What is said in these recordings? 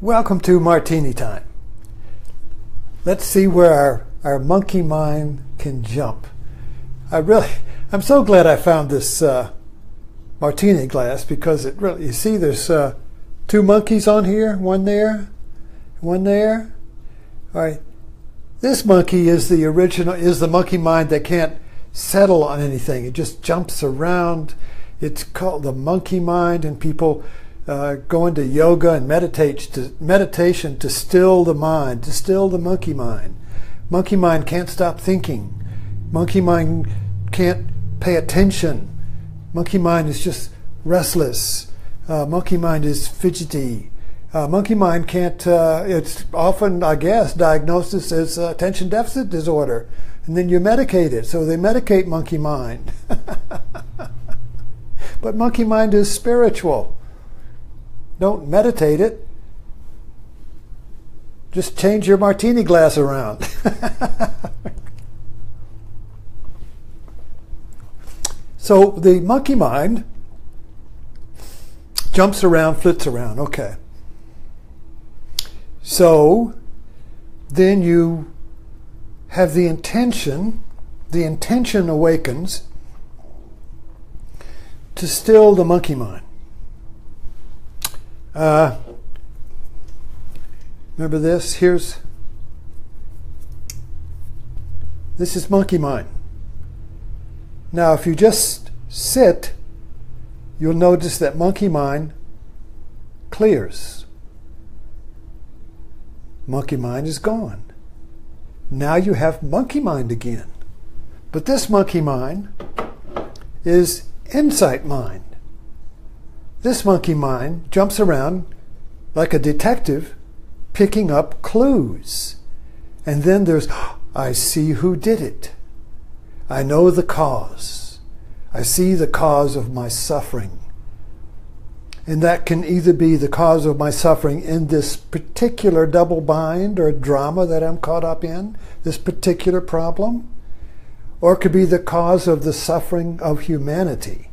Welcome to Martini Time. Let's see where our monkey mind can jump. I'm so glad I found this martini glass, because it really, you see there's two monkeys on here, one there, one there. All right, this monkey is the monkey mind that can't settle on anything. It just jumps around. It's called the monkey mind, and people go into yoga and meditation to still the mind, to still the monkey mind. Monkey mind can't stop thinking. Monkey mind can't pay attention. Monkey mind is just restless. Monkey mind is fidgety. Monkey mind can't, it's often, I guess, diagnosed as attention deficit disorder. And then you medicate it. So they medicate monkey mind. But monkey mind is spiritual. Don't meditate it. Just change your martini glass around. So the monkey mind jumps around, flits around. Okay. So then you have the intention awakens to still the monkey mind. Remember this? This is monkey mind. Now, if you just sit, you'll notice that monkey mind clears. Monkey mind is gone. Now you have monkey mind again. But this monkey mind is insight mind. This monkey mind jumps around like a detective picking up clues. And then there's, I see who did it. I know the cause. I see the cause of my suffering. And that can either be the cause of my suffering in this particular double bind or drama that I'm caught up in, this particular problem, or it could be the cause of the suffering of humanity.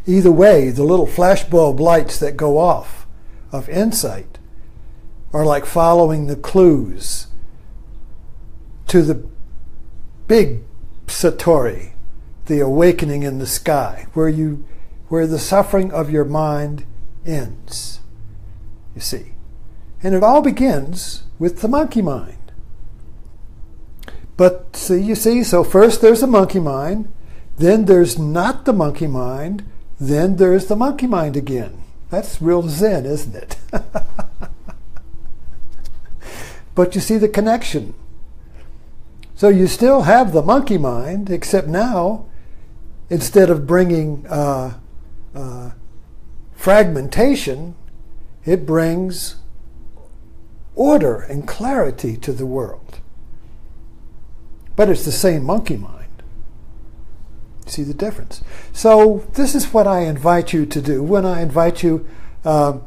Either way, the little flashbulb lights that go off of insight are like following the clues to the big satori, the awakening in the sky, where the suffering of your mind ends, you see. And it all begins with the monkey mind. But so first there's the monkey mind, then there's not the monkey mind, then there's the monkey mind again. That's real Zen, isn't it? But you see the connection. So you still have the monkey mind, except now, instead of bringing fragmentation, it brings order and clarity to the world. But it's the same monkey mind. See the difference? So this is what I invite you to do when I invite you to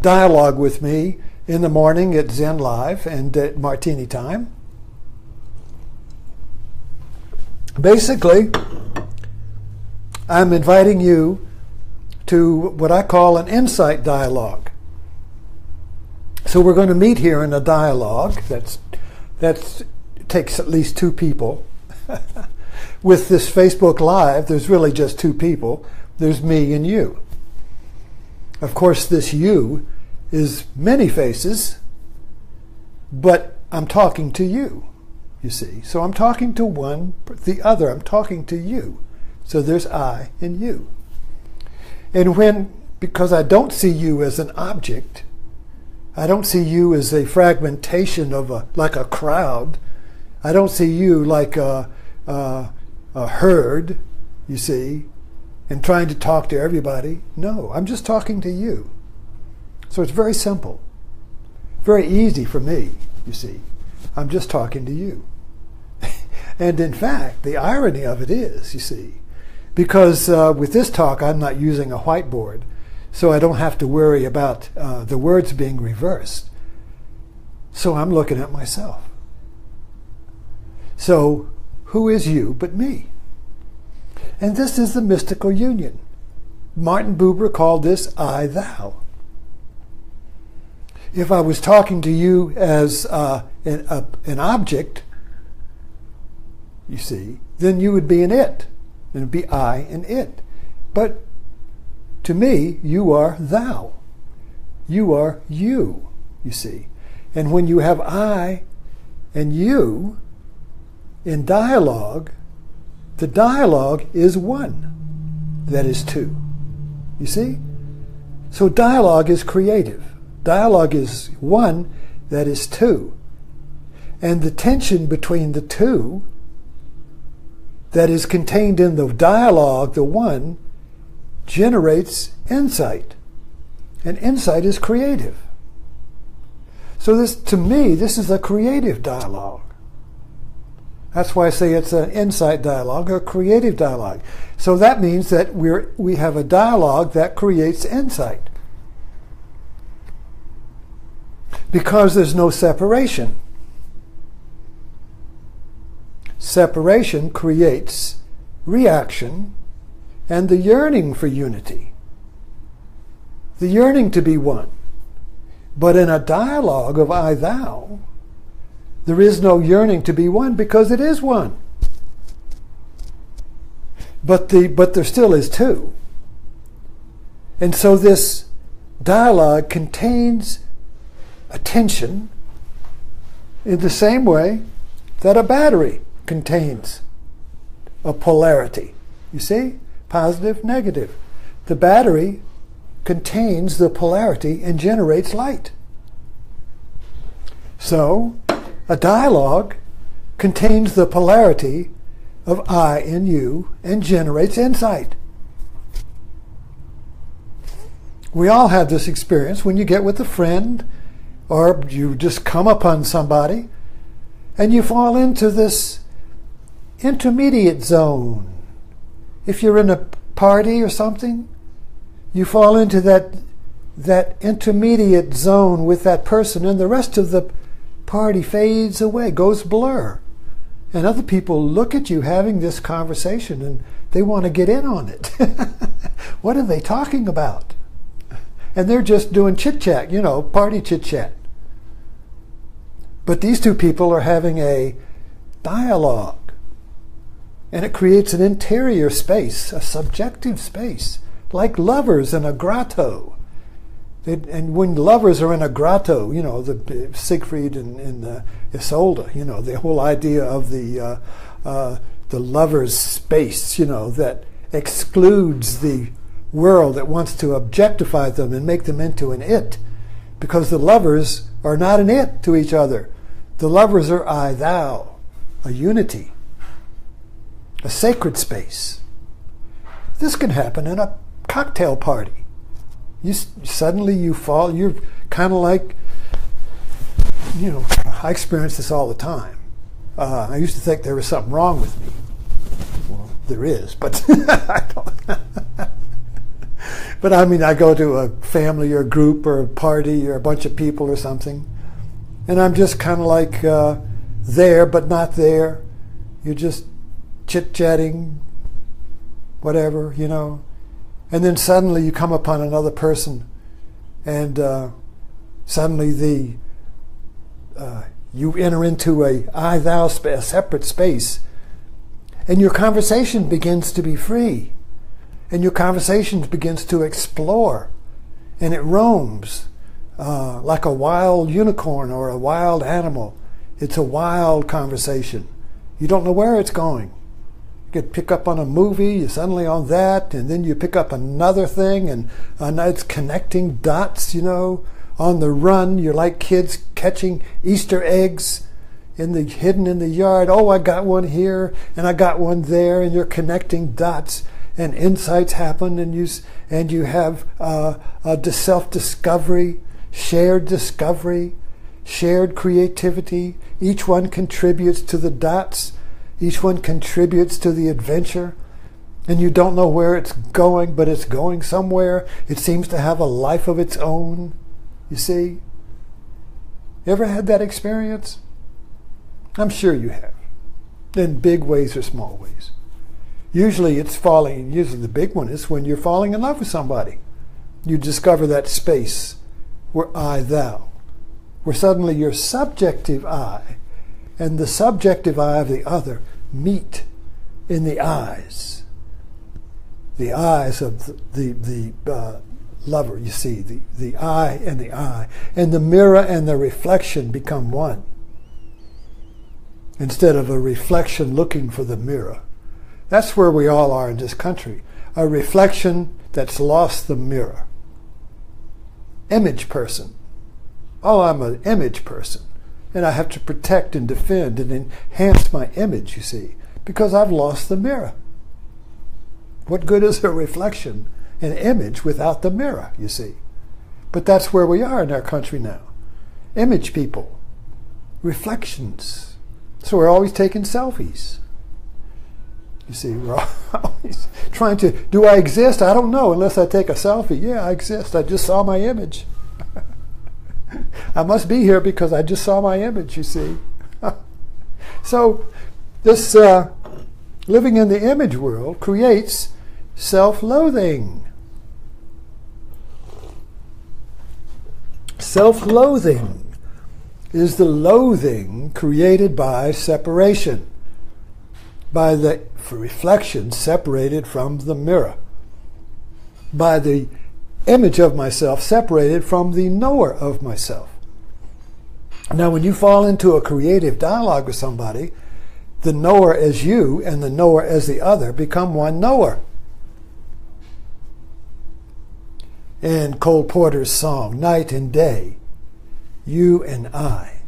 dialogue with me in the morning at Zen Live and at Martini Time. Basically, I'm inviting you to what I call an insight dialogue. So we're going to meet here in a dialogue that takes at least two people. With this Facebook Live, there's really just two people. There's me and you. Of course, this you is many faces, but I'm talking to you, you see. So I'm talking to the other. I'm talking to you. So there's I and you. And because I don't see you as an object, I don't see you as a fragmentation of like a crowd. I don't see you like a herd, you see, and trying to talk to everybody. No, I'm just talking to you. So it's very simple, very easy for me, you see. I'm just talking to you. And in fact, the irony of it is, you see, because with this talk, I'm not using a whiteboard, so I don't have to worry about the words being reversed. So I'm looking at myself. So who is you but me? And this is the mystical union. Martin Buber called this I-thou. If I was talking to you as an object, you see, then you would be an it. It would be I and it. But to me, you are thou. You are you, you see. And when you have I and you in dialogue, the dialogue is one. That is two. You see? So dialogue is creative. Dialogue is one, that is two. And the tension between the two that is contained in the dialogue, the one, generates insight. And insight is creative. So this, to me, this is a creative dialogue. That's why I say it's an insight dialogue or a creative dialogue. So that means that we have a dialogue that creates insight. Because there's no separation. Separation creates reaction and the yearning for unity. The yearning to be one. But in a dialogue of I-thou, there is no yearning to be one because it is one. But there still is two. And so this dialogue contains a tension in the same way that a battery contains a polarity. You see? Positive, negative. The battery contains the polarity and generates light. So, a dialogue contains the polarity of I and you and generates insight. We all have this experience when you get with a friend or you just come upon somebody and you fall into this intermediate zone. If you're in a party or something, you fall into that intermediate zone with that person and the rest of the party fades away, goes blur. And other people look at you having this conversation and they want to get in on it. What are they talking about? And they're just doing chit-chat, party chit-chat. But these two people are having a dialogue. And it creates an interior space, a subjective space, like lovers in a grotto. And when lovers are in a grotto, the Siegfried and Isolde, the whole idea of the lover's space, that excludes the world that wants to objectify them and make them into an it, because the lovers are not an it to each other. The lovers are I-thou, a unity, a sacred space. This can happen in a cocktail party. Suddenly you fall, you're kind of like, I experience this all the time. I used to think there was something wrong with me. Well, there is, but I don't. But I go to a family or a group or a party or a bunch of people or something, and I'm just kind of like there but not there. You're just chit-chatting, whatever, And then suddenly you come upon another person, and suddenly you enter into a I-thou space, a separate space, and your conversation begins to be free, and your conversation begins to explore, and it roams like a wild unicorn or a wild animal. It's a wild conversation. You don't know where it's going. You could pick up on a movie, you're suddenly on that, and then you pick up another thing, and it's connecting dots, on the run. You're like kids catching Easter eggs hidden in the yard. Oh, I got one here, and I got one there, and you're connecting dots, and insights happen, and you have self-discovery, shared creativity. Each one contributes to the dots. Each one contributes to the adventure, and you don't know where it's going, but it's going somewhere. It seems to have a life of its own, you see. You ever had that experience? I'm sure you have, in big ways or small ways. Usually the big one is when you're falling in love with somebody. You discover that space where I, thou, where suddenly your subjective I and the subjective I of the other meet in the eyes. The eyes of the lover, you see, the I and the I. And the mirror and the reflection become one. Instead of a reflection looking for the mirror. That's where we all are in this country. A reflection that's lost the mirror. Image person. Oh, I'm an image person. And I have to protect and defend and enhance my image, you see, because I've lost the mirror. What good is a reflection, an image, without the mirror, you see? But that's where we are in our country now. Image people. Reflections. So we're always taking selfies. You see, we're always trying to, do I exist? I don't know unless I take a selfie. Yeah, I exist. I just saw my image. I must be here because I just saw my image, you see. So this living in the image world creates self-loathing. Self-loathing is the loathing created by separation, by the reflection separated from the mirror, by the image of myself separated from the knower of myself. Now, when you fall into a creative dialogue with somebody, the knower as you and the knower as the other become one knower. In Cole Porter's song, Night and Day, you and I,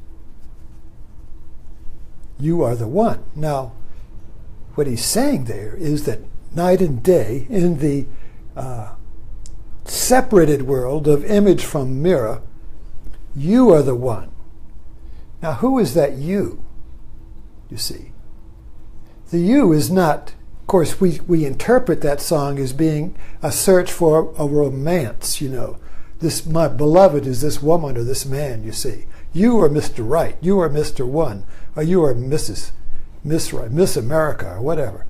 you are the one. Now, what he's saying there is that night and day, in the separated world of image from mirror, you are the one. Now, who is that you? You see, the you is not, of course, we interpret that song as being a search for a romance, you know. This, my beloved is this woman or this man, you see. You are Mr. Right, you are Mr. One, or you are Mrs. Miss Right, Miss America, or whatever.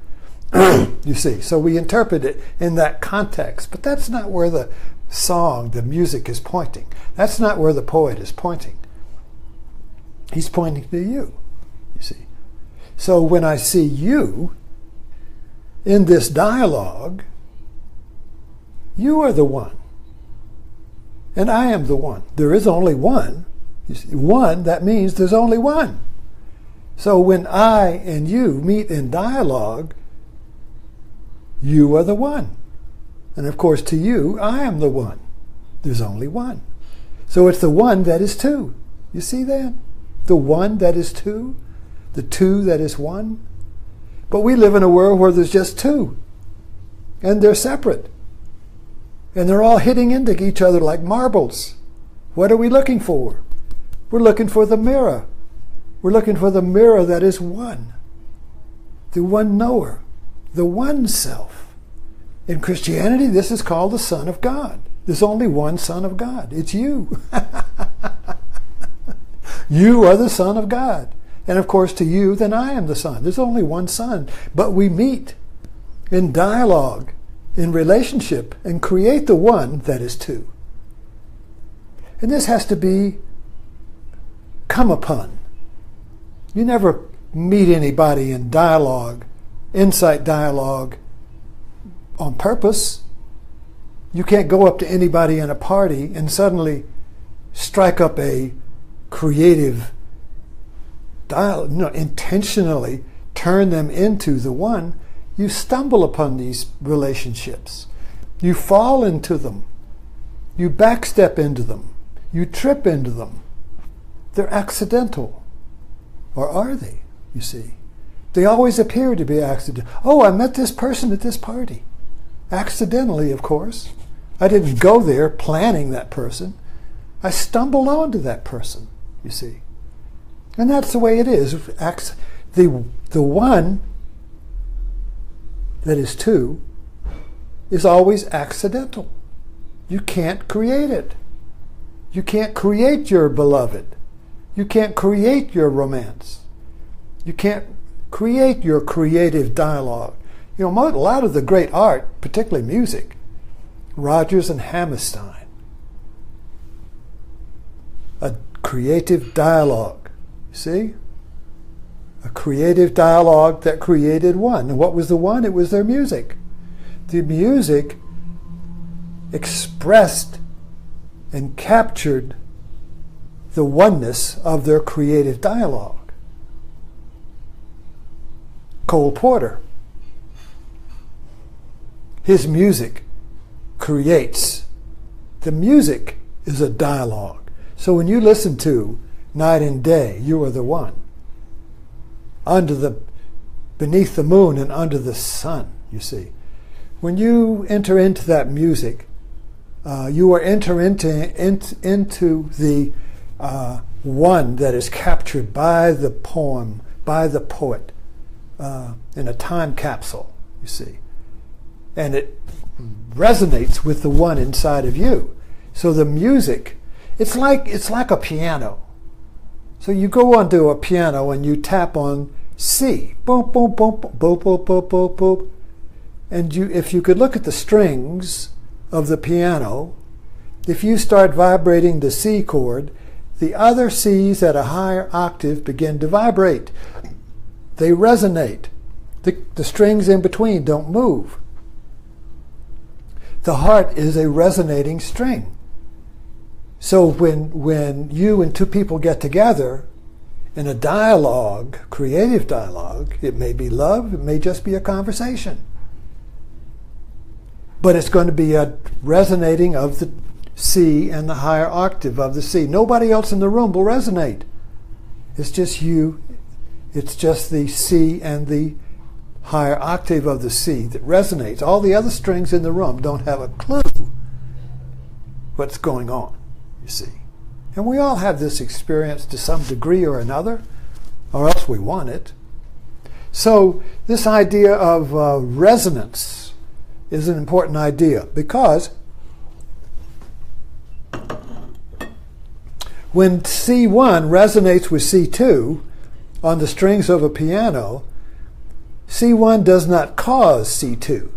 You see, so we interpret it in that context, but that's not where the song, the music is pointing. That's not where the poet is pointing. He's pointing to you see. So when I see you in this dialogue, you are the one. And I am the one. There is only one. You see, one, that means there's only one. So when I and you meet in dialogue, you are the one. And of course, to you, I am the one. There's only one. So it's the one that is two. You see that? The one that is two, the two that is one. But we live in a world where there's just two, and they're separate. And they're all hitting into each other like marbles. What are we looking for? We're looking for the mirror. We're looking for the mirror that is one. The one knower. The one self. In Christianity, this is called the Son of God. There's only one Son of God. It's you. You are the Son of God. And of course, to you, then I am the Son. There's only one Son. But we meet in dialogue, in relationship, and create the one that is two. And this has to be come upon. You never meet anybody in dialogue, insight dialogue, on purpose. You can't go up to anybody in a party and suddenly strike up a creative dialogue, intentionally turn them into the one. You stumble upon these relationships. You fall into them. You backstep into them. You trip into them. They're accidental. Or are they, you see? They always appear to be accidental. Oh, I met this person at this party. Accidentally, of course. I didn't go there planning that person. I stumbled onto that person, you see. And that's the way it is. The one that is two is always accidental. You can't create it. You can't create your beloved. You can't create your romance. You can't create your creative dialogue. You know, a lot of the great art, particularly music, Rodgers and Hammerstein, a creative dialogue, see? A creative dialogue that created one. And what was the one? It was their music. The music expressed and captured the oneness of their creative dialogue. Cole Porter, his music creates. The music is a dialogue. So when you listen to Night and Day, You Are the One, Beneath the Moon and Under the Sun, you see. When you enter into that music, you are entering into the one that is captured by the poem, by the poet, in a time capsule, you see. And it resonates with the one inside of you. So the music, it's like a piano. So you go onto a piano and you tap on C, boom, boom, boom, boom, boom, boom, boom, boom. And if you could look at the strings of the piano, if you start vibrating the C chord, the other C's at a higher octave begin to vibrate. They resonate. The strings in between don't move. The heart is a resonating string. So when you and two people get together in a dialogue, creative dialogue, it may be love, it may just be a conversation. But it's going to be a resonating of the C and the higher octave of the C. Nobody else in the room will resonate. It's just you. It's just the C and the higher octave of the C that resonates. All the other strings in the room don't have a clue what's going on, you see. And we all have this experience to some degree or another, or else we want it. So this idea of resonance is an important idea, because when C1 resonates with C2 on the strings of a piano, C1 does not cause C2.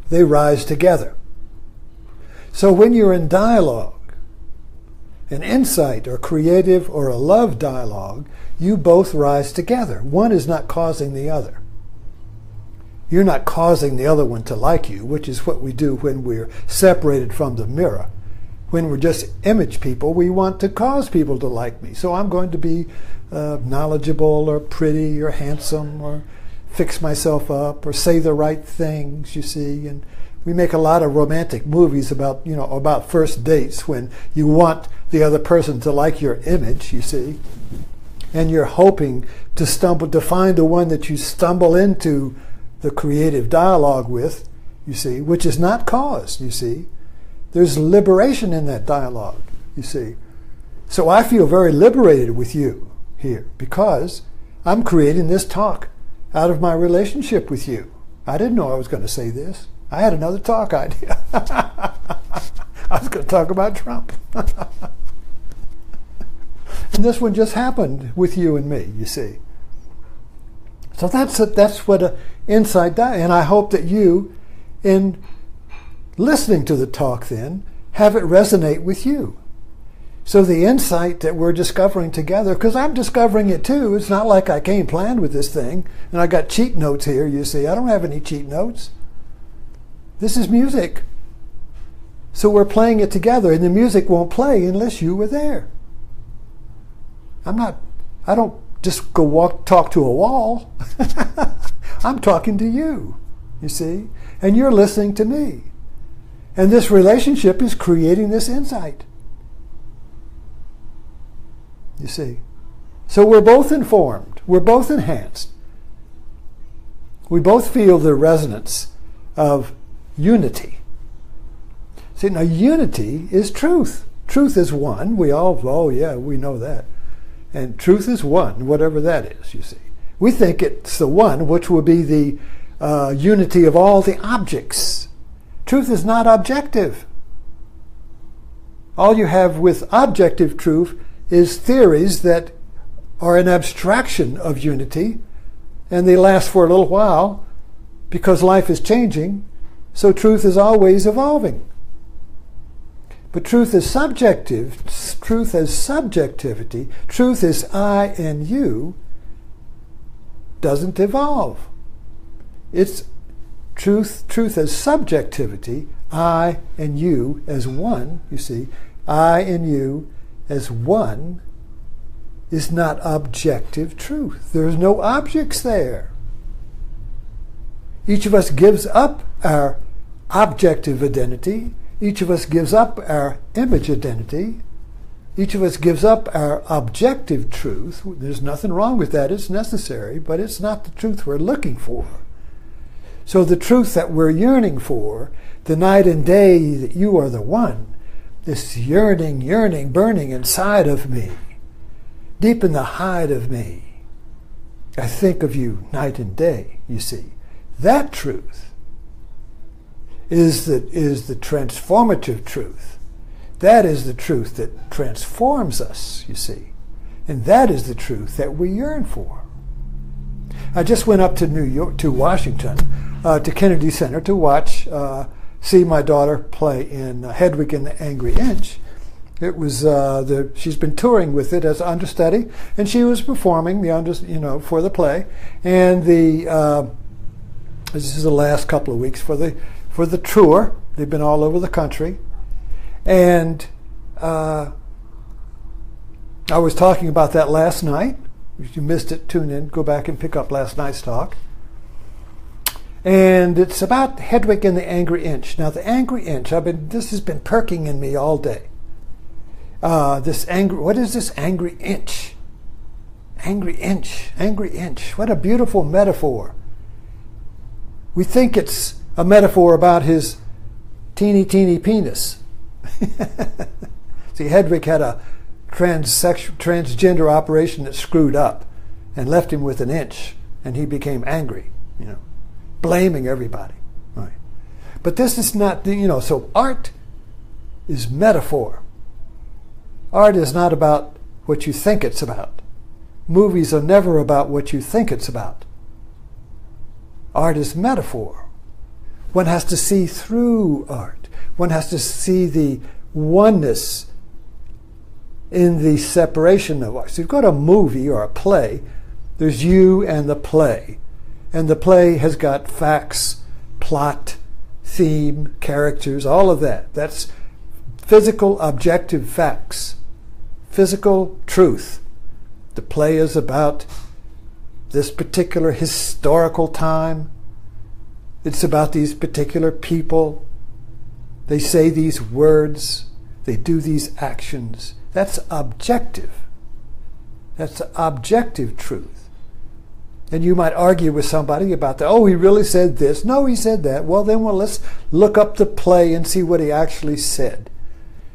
They rise together. So when you're in dialogue, an insight or creative or a love dialogue, you both rise together. One is not causing the other. You're not causing the other one to like you, which is what we do when we're separated from the mirror. When we're just image people, we want to cause people to like me. So I'm going to be knowledgeable or pretty or handsome or fix myself up or say the right things, you see. And we make a lot of romantic movies about, about first dates when you want the other person to like your image, you see. And you're hoping to find the one that you stumble into the creative dialogue with, you see, which is not caused, you see. There's liberation in that dialogue, you see. So I feel very liberated with you here because I'm creating this talk out of my relationship with you. I didn't know I was going to say this. I had another talk idea. I was going to talk about Trump. And this one just happened with you and me, you see. So that's what an insight does. And I hope that you, in listening to the talk then, have it resonate with you. So the insight that we're discovering together, because I'm discovering it too. It's not like I came planned with this thing. And I got cheat notes here, you see. I don't have any cheat notes. This is music. So we're playing it together, and the music won't play unless you were there. I don't just go talk to a wall. I'm talking to you, you see, and you're listening to me. And this relationship is creating this insight. You see. So we're both informed. We're both enhanced. We both feel the resonance of unity. See, now unity is truth. Truth is one. We know that. And truth is one, whatever that is, you see. We think it's the one, which will be the unity of all the objects. Truth is not objective. All you have with objective truth is theories that are an abstraction of unity, and they last for a little while, because life is changing, so truth is always evolving. But truth is subjective. Truth as subjectivity, truth is I and you, doesn't evolve. It's truth as subjectivity, I and you as one, you see, I and you as one is not objective truth. There's no objects there. Each of us gives up our objective identity. Each of us gives up our image identity. Each of us gives up our objective truth. There's nothing wrong with that. It's necessary, but it's not the truth we're looking for. So the truth that we're yearning for, the night and day that you are the one, this yearning, burning inside of me, deep in the hide of me, I think of you night and day, you see. That truth is the transformative truth. That is the truth that transforms us, you see. And that is the truth that we yearn for. I just went up to New York, to Washington, to Kennedy Center to see my daughter play in Hedwig and the Angry Inch. It was she's been touring with it as understudy, and she was performing for the play. And this is the last couple of weeks for the tour. They've been all over the country, and I was talking about that last night. If you missed it, tune in, go back and pick up last night's talk. And it's about Hedwig and the Angry Inch. Now, the Angry Inch, this has been perking in me all day. What is this angry inch? Angry inch, angry inch. What a beautiful metaphor. We think it's a metaphor about his teeny penis. See, Hedwig had a transgender operation that screwed up and left him with an inch, and he became angry, blaming everybody. Right. But this is not, so art is metaphor. Art is not about what you think it's about. Movies are never about what you think it's about. Art is metaphor. One has to see through art. One has to see the oneness in the separation of art. So you've got a movie or a play, there's you and the play. And the play has got facts, plot, theme, characters, all of that. That's physical, objective facts. Physical truth. The play is about this particular historical time. It's about these particular people. They say these words. They do these actions. That's objective. That's objective truth. And you might argue with somebody about that. Oh, he really said this. No, he said that. Well, let's look up the play and see what he actually said.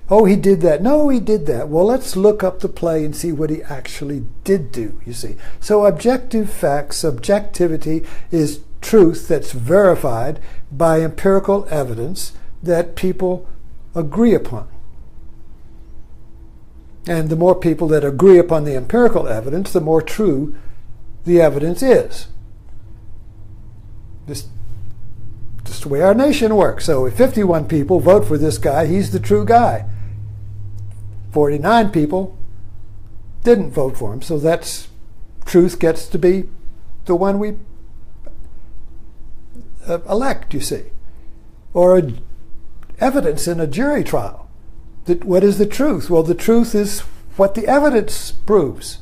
Oh, he did that. No, he did that. Well, let's look up the play and see what he actually did do, you see. So objective facts, objectivity is truth that's verified by empirical evidence that people agree upon. And the more people that agree upon the empirical evidence, the more true the evidence is. Just the way our nation works. So if 51 people vote for this guy, he's the true guy. 49 people didn't vote for him, so that's truth gets to be the one we elect, you see. Or evidence in a jury trial. What is the truth? Well, the truth is what the evidence proves.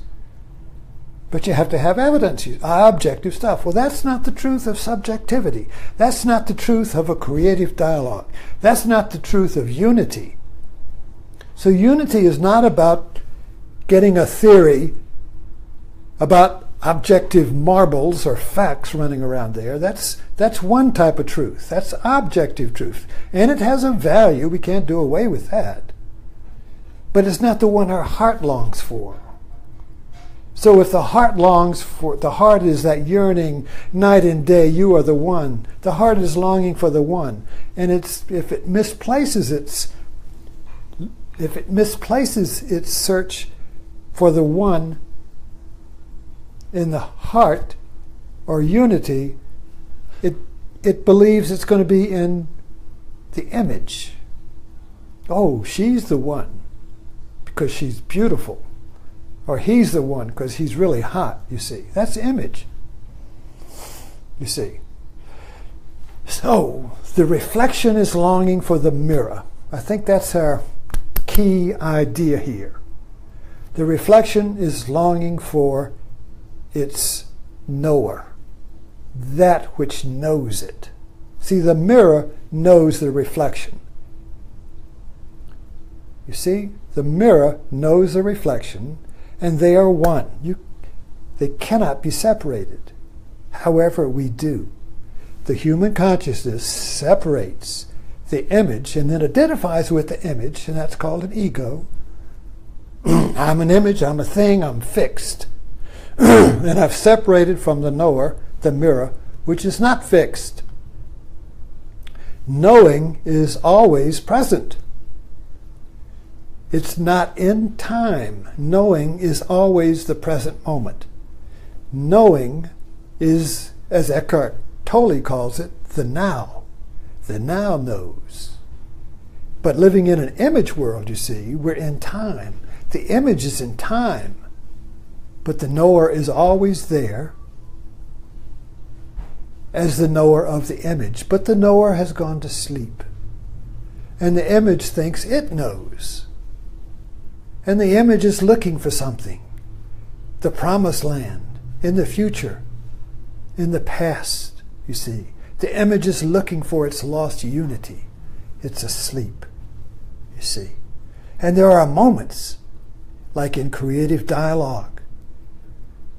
But you have to have evidence, objective stuff. Well, that's not the truth of subjectivity. That's not the truth of a creative dialogue. That's not the truth of unity. So unity is not about getting a theory about objective marbles or facts running around there. That's one type of truth. That's objective truth. And it has a value. We can't do away with that. But it's not the one our heart longs for. So if the heart longs for, the heart is that yearning night and day, you are the one. The heart is longing for the one. And if it misplaces its search for the one in the heart or unity, it it believes it's going to be in the image. Oh, she's the one because she's beautiful. Or he's the one because he's really hot, you see. That's the image, you see. So, the reflection is longing for the mirror. I think that's our key idea here. The reflection is longing for its knower, that which knows it. See, the mirror knows the reflection. You see, the mirror knows the reflection, and they are one. They cannot be separated. However, we do. The human consciousness separates the image and then identifies with the image, and that's called an ego. I'm an image, I'm a thing, I'm fixed. And I've separated from the knower, the mirror, which is not fixed. Knowing is always present. It's not in time. Knowing is always the present moment. Knowing is, as Eckhart Tolle calls it, the now. The now knows. But living in an image world, you see, we're in time. The image is in time, but the knower is always there as the knower of the image. But the knower has gone to sleep. And the image thinks it knows. And the image is looking for something. The promised land, in the future, in the past, you see. The image is looking for its lost unity. It's asleep, you see. And there are moments, like in creative dialogue,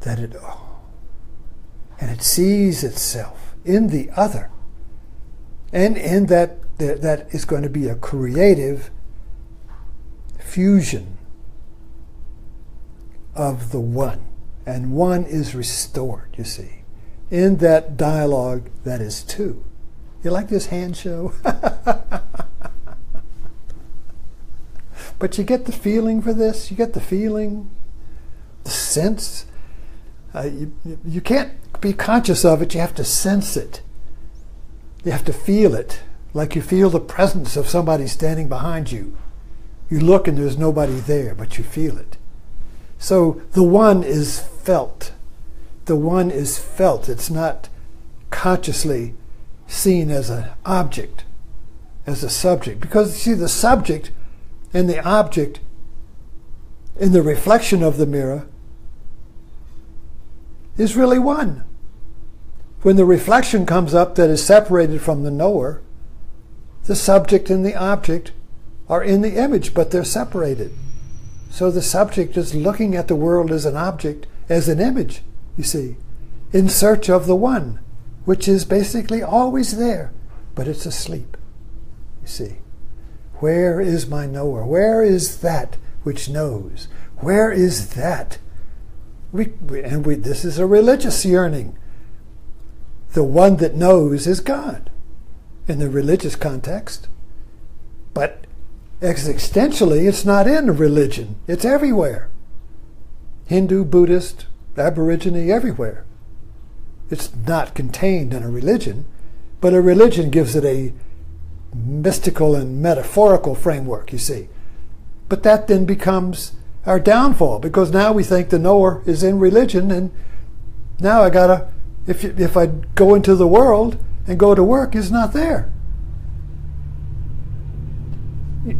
that it sees itself in the other. And in that is going to be a creative fusion of the one. And one is restored, you see, in that dialogue that is two. You like this hand show? But you get the feeling for this? You get the feeling, the sense? You can't be conscious of it, you have to sense it. You have to feel it, like you feel the presence of somebody standing behind you. You look and there's nobody there, but you feel it. So the one is felt. The one is felt. It's not consciously seen as an object, as a subject. Because, you see, the subject and the object in the reflection of the mirror is really one. When the reflection comes up that is separated from the knower, the subject and the object are in the image, but they're separated. So the subject is looking at the world as an object, as an image, you see, in search of the one, which is basically always there, but it's asleep, you see. Where is my knower? Where is that which knows? Where is that? This is a religious yearning. The one that knows is God in the religious context. But existentially, it's not in a religion. It's everywhere. Hindu, Buddhist, Aborigine, everywhere. It's not contained in a religion, but a religion gives it a mystical and metaphorical framework, you see. But that then becomes our downfall, because now we think the knower is in religion, and now I gotta, if I go into the world and go to work, is not there.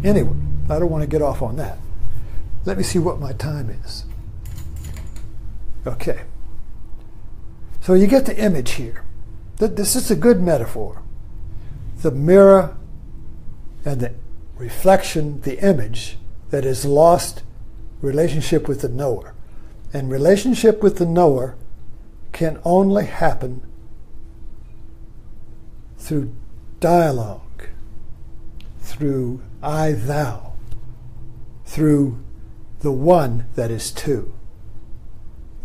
Anyway, I don't want to get off on that. Let me see what my time is. Okay. So you get the image here. This is a good metaphor. The mirror and the reflection, the image that has lost relationship with the knower. And relationship with the knower can only happen through dialogue, through I, thou, through the one that is two.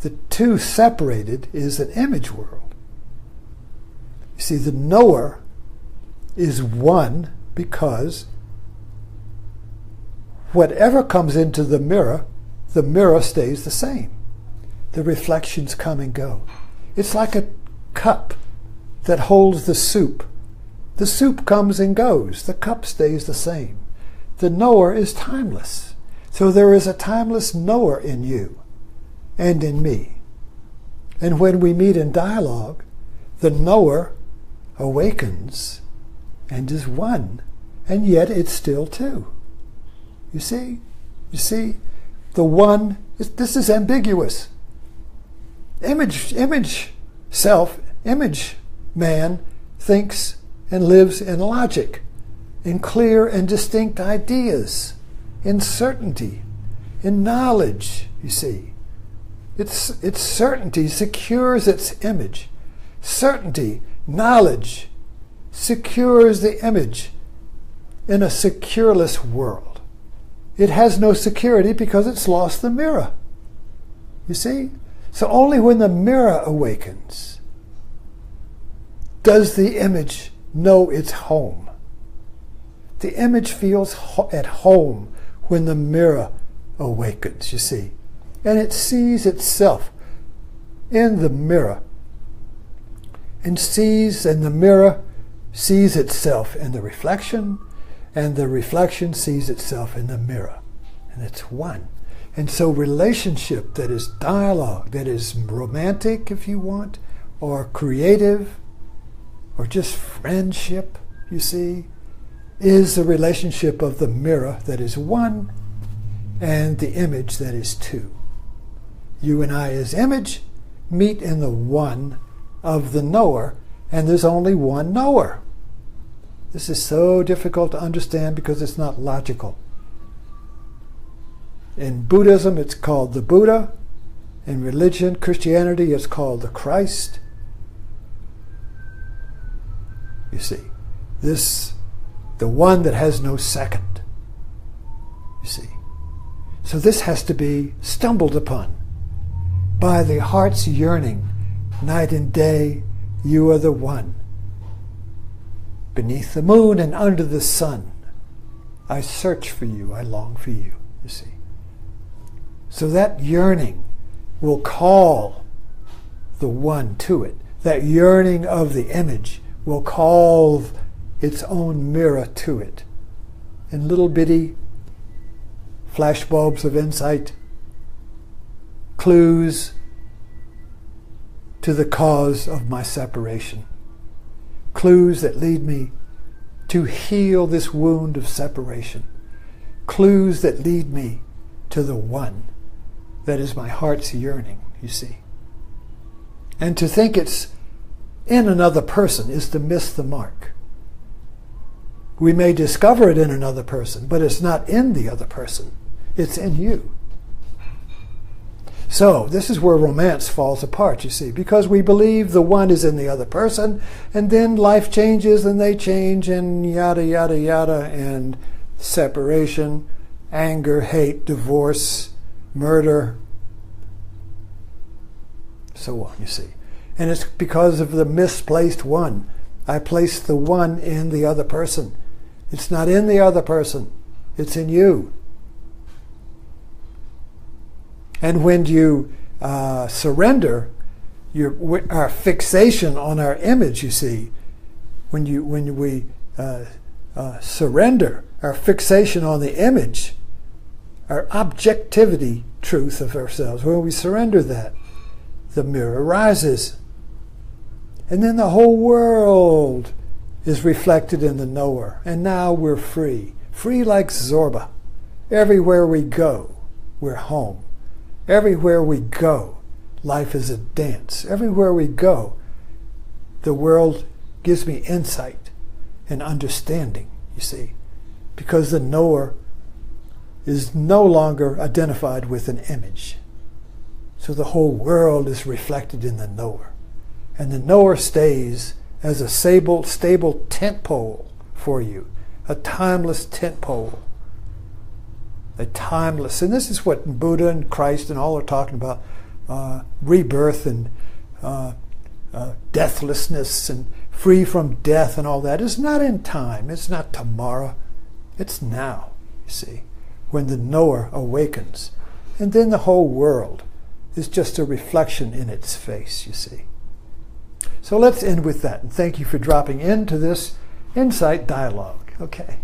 The two separated is an image world. You see, the knower is one because whatever comes into the mirror stays the same. The reflections come and go. It's like a cup that holds the soup. The soup comes and goes. The cup stays the same. The knower is timeless. So there is a timeless knower in you and in me. And when we meet in dialogue, the knower awakens and is one, and yet it's still two. You see? You see? The one, this is ambiguous. Image self, image man thinks and lives in logic, in clear and distinct ideas, in certainty, in knowledge, you see. Its certainty secures its image. Certainty, knowledge, secures the image in a secureless world. It has no security because it's lost the mirror. You see? So only when the mirror awakens does the image know its home. The image feels at home when the mirror awakens, you see. And it sees itself in the mirror. And the mirror sees itself in the reflection, and the reflection sees itself in the mirror. And it's one. And so relationship that is dialogue, that is romantic if you want, or creative, or just friendship, you see, is the relationship of the mirror that is one and the image that is two. You and I as image meet in the one of the knower, and there's only one knower. This is so difficult to understand because it's not logical. In Buddhism, it's called the Buddha. In religion, Christianity, it's called the Christ. You see, the one that has no second. You see. So this has to be stumbled upon by the heart's yearning. Night and day, you are the one. Beneath the moon and under the sun, I search for you, I long for you, you see. So that yearning will call the one to it. That yearning of the image will call its own mirror to it. In little bitty flashbulbs of insight, clues to the cause of my separation. Clues that lead me to heal this wound of separation. Clues that lead me to the one that is my heart's yearning, you see. And to think it's in another person is to miss the mark. We may discover it in another person, but it's not in the other person. It's in you. So this is where romance falls apart, you see, because we believe the one is in the other person, and then life changes and they change and yada, yada, yada, and separation, anger, hate, divorce, murder, so on, you see. And it's because of the misplaced one. I placed the one in the other person. It's not in the other person. It's in you. And when you surrender our fixation on our image, you see, when we surrender our fixation on the image, our objectivity truth of ourselves, when we surrender that, the mirror rises. And then the whole world is reflected in the knower. And now we're free. Free like Zorba. Everywhere we go, we're home. Everywhere we go, life is a dance. Everywhere we go, the world gives me insight and understanding, you see, because the knower is no longer identified with an image. So the whole world is reflected in the knower. And the knower stays as a stable tent pole for you, a timeless tent pole. A timeless, and this is what Buddha and Christ and all are talking about, rebirth and deathlessness and free from death and all that. It's not in time. It's not tomorrow. It's now, you see, when the knower awakens. And then the whole world is just a reflection in its face, you see. So So let's end with that. And thank you for dropping into this Insight Dialogue. Okay.